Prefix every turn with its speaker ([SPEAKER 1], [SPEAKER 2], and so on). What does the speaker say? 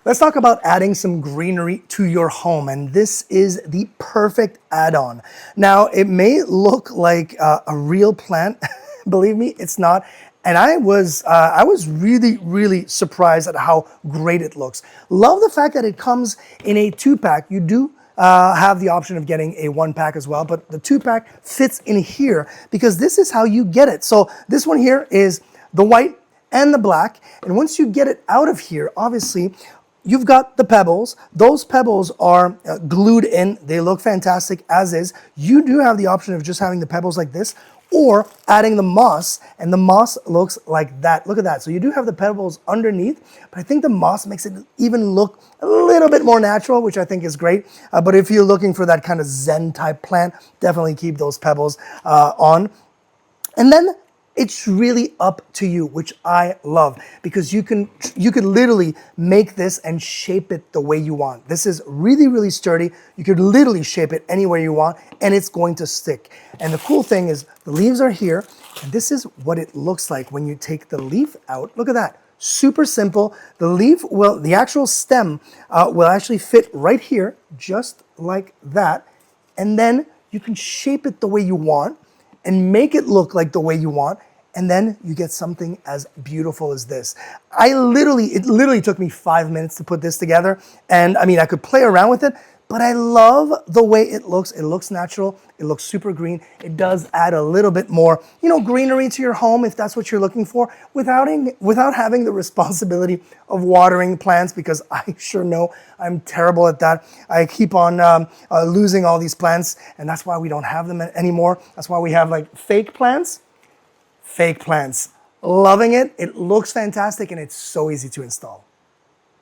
[SPEAKER 1] Let's talk about adding some greenery to your home, and this is the perfect add-on. Now, it may look like a real plant. Believe me, it's not. And I was really surprised at how great it looks. Love the fact that it comes in a 2-pack. You do have the option of getting a 1-pack as well, but the 2-pack fits in here because this is how you get it. So this one here is the white and the black, and once you get it out of here, obviously, you've got the pebbles. Those pebbles are glued in. They look fantastic as is. You do have the option of just having the pebbles like this or adding the moss, and the moss looks like that. Look at that. So you do have the pebbles underneath, but I think the moss makes it even look a little bit more natural, which I think is great. But if you're looking for that kind of Zen type plant, definitely keep those pebbles on. And then it's really up to you, which I love, because you could literally make this and shape it the way you want. This is really sturdy. You could literally shape it any way you want, and it's going to stick. And the cool thing is the leaves are here, and this is what it looks like when you take the leaf out. Look at that. Super simple. The actual stem will actually fit right here, just like that. And then you can shape it the way you want and make it look like the way you want. And then you get something as beautiful as this. It literally took me 5 minutes to put this together. And I mean, I could play around with it, but I love the way it looks. It looks natural. It looks super green. It does add a little bit more, greenery to your home if that's what you're looking for, without having the responsibility of watering plants, because I sure know I'm terrible at that. I keep on losing all these plants, and that's why we don't have them anymore. That's why we have like fake plants. Fake plants. Loving it. It looks fantastic, and it's so easy to install.